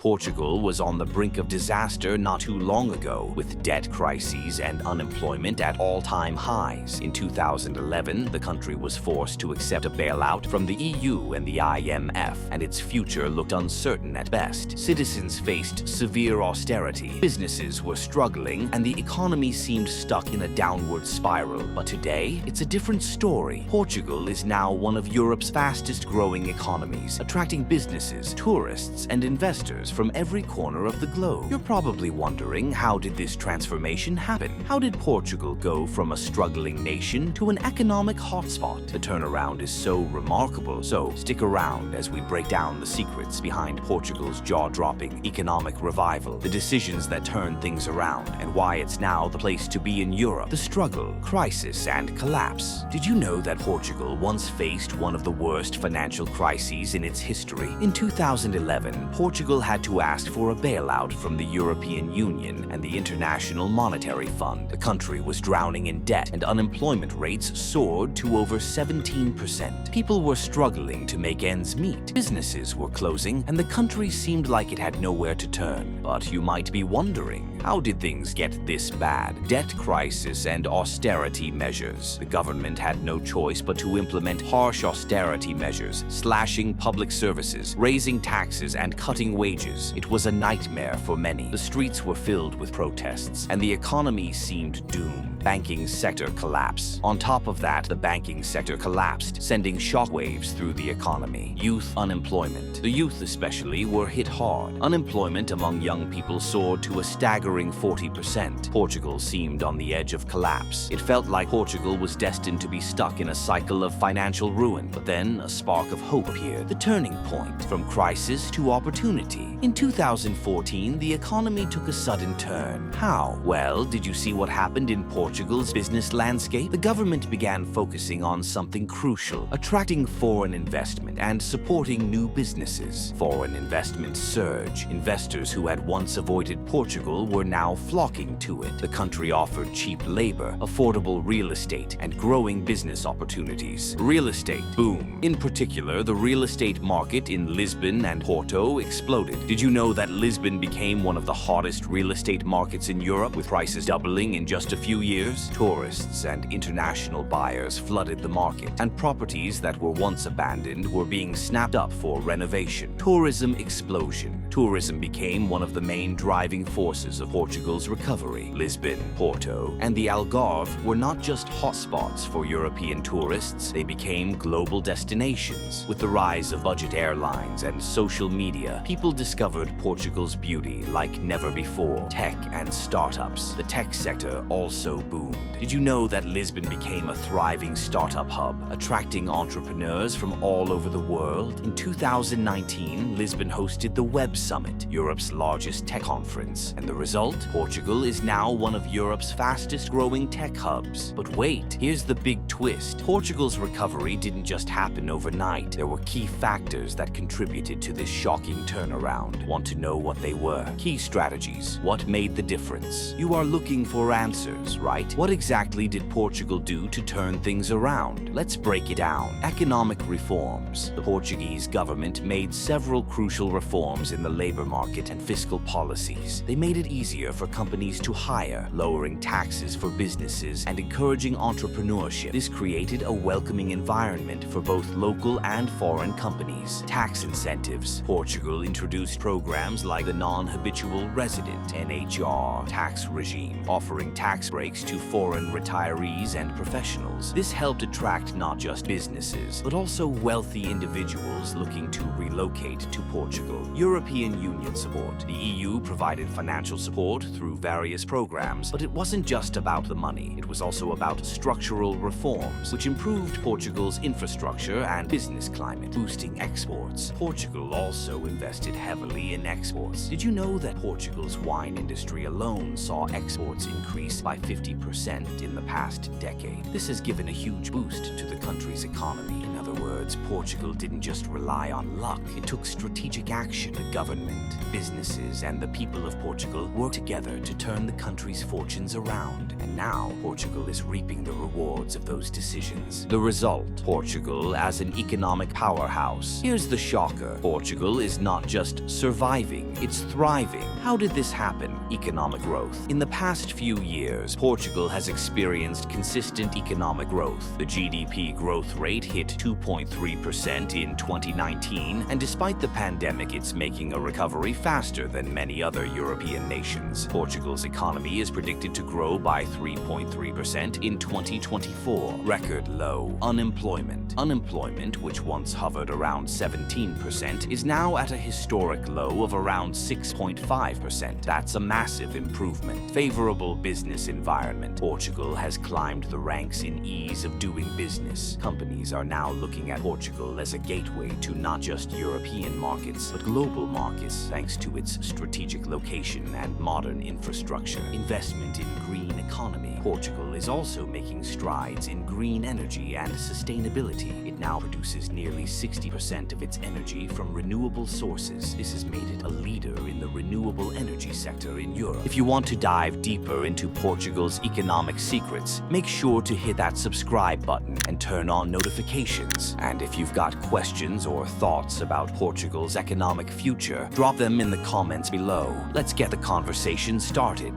Portugal was on the brink of disaster not too long ago, with debt crises and unemployment at all-time highs. In 2011, the country was forced to accept a bailout from the EU and the IMF, and its future looked uncertain at best. Citizens faced severe austerity, businesses were struggling, and the economy seemed stuck in a downward spiral. But today, it's a different story. Portugal is now one of Europe's fastest-growing economies, attracting businesses, tourists, and investors from every corner of the globe. You're probably wondering, how did this transformation happen? How did Portugal go from a struggling nation to an economic hotspot? The turnaround is so remarkable, so stick around as we break down the secrets behind Portugal's jaw-dropping economic revival, the decisions that turned things around, and why it's now the place to be in Europe. The struggle, crisis, and collapse. Did you know that Portugal once faced one of the worst financial crises in its history? In 2011, Portugal had to ask for a bailout from the European Union and the International Monetary Fund. The country was drowning in debt, and unemployment rates soared to over 17%. People were struggling to make ends meet. Businesses were closing, and the country seemed like it had nowhere to turn. But you might be wondering, how did things get this bad? Debt crisis and austerity measures. The government had no choice but to implement harsh austerity measures, slashing public services, raising taxes, and cutting wages. It was a nightmare for many. The streets were filled with protests, and the economy seemed doomed. Banking sector collapse. On top of that, the banking sector collapsed, sending shockwaves through the economy. Youth unemployment. The youth especially were hit hard. Unemployment among young people soared to a staggering 40%. Portugal seemed on the edge of collapse. It felt like Portugal was destined to be stuck in a cycle of financial ruin. But then a spark of hope appeared. The turning point, from crisis to opportunity. In 2014, the economy took a sudden turn. How? Well, did you see what happened in Portugal's business landscape? The government began focusing on something crucial, attracting foreign investment and supporting new businesses. Foreign investment surged. Investors who had once avoided Portugal were now flocking to it. The country offered cheap labor, affordable real estate, and growing business opportunities. Real estate boom. In particular, the real estate market in Lisbon and Porto exploded. Did you know that Lisbon became one of the hottest real estate markets in Europe, with prices doubling in just a few years? Tourists and international buyers flooded the market, and properties that were once abandoned were being snapped up for renovation. Tourism explosion. Tourism became one of the main driving forces of Portugal's recovery. Lisbon, Porto, and the Algarve were not just hotspots for European tourists, they became global destinations. With the rise of budget airlines and social media, people discovered Portugal's beauty like never before. Tech and startups. The tech sector also boomed. Did you know that Lisbon became a thriving startup hub, attracting entrepreneurs from all over the world? In 2019, Lisbon hosted the Web Summit, Europe's largest tech conference. And the result? Portugal is now one of Europe's fastest-growing tech hubs. But wait, here's the big twist. Portugal's recovery didn't just happen overnight. There were key factors that contributed to this shocking turnaround. Want to know what they were? Key strategies. What made the difference? You are looking for answers, right? What exactly did Portugal do to turn things around? Let's break it down. Economic reforms. The Portuguese government made several crucial reforms in the labor market and fiscal policies. They made it easier for companies to hire, lowering taxes for businesses and encouraging entrepreneurship. This created a welcoming environment for both local and foreign companies. Tax incentives. Portugal introduced programs like the non-habitual resident (NHR) tax regime, offering tax breaks to foreign retirees and professionals. This helped attract not just businesses, but also wealthy individuals looking to relocate to Portugal. European Union support. The EU provided financial support through various programs, but it wasn't just about the money. It was also about structural reforms, which improved Portugal's infrastructure and business climate, boosting exports. Portugal also invested heavily in exports. Did you know that Portugal's wine industry alone saw exports increase by 50% in the past decade? This has given a huge boost to the country's economy. In other words, words, Portugal didn't just rely on luck, it took strategic action. The government, businesses, and the people of Portugal worked together to turn the country's fortunes around. And now, Portugal is reaping the rewards of those decisions. The result, Portugal as an economic powerhouse. Here's the shocker. Portugal is not just surviving, it's thriving. How did this happen? Economic growth. In the past few years, Portugal has experienced consistent economic growth. The GDP growth rate hit 2.3% in 2019, and despite the pandemic, it's making a recovery faster than many other European nations. Portugal's economy is predicted to grow by 3.3% in 2024. Record low unemployment. Unemployment, which once hovered around 17%, is now at a historic low of around 6.5%. That's a massive improvement. Favorable business environment. Portugal has climbed the ranks in ease of doing business. Companies are now looking at Portugal as a gateway to not just European markets, but global markets, thanks to its strategic location and modern infrastructure. Investment in green economy. Portugal is also making strides in green energy and sustainability. It now produces nearly 60% of its energy from renewable sources. This has made it a leader in the renewable energy sector in Europe. If you want to dive deeper into Portugal's economic secrets, make sure to hit that subscribe button and turn on notifications. And if you've got questions or thoughts about Portugal's economic future, drop them in the comments below. Let's get the conversation started.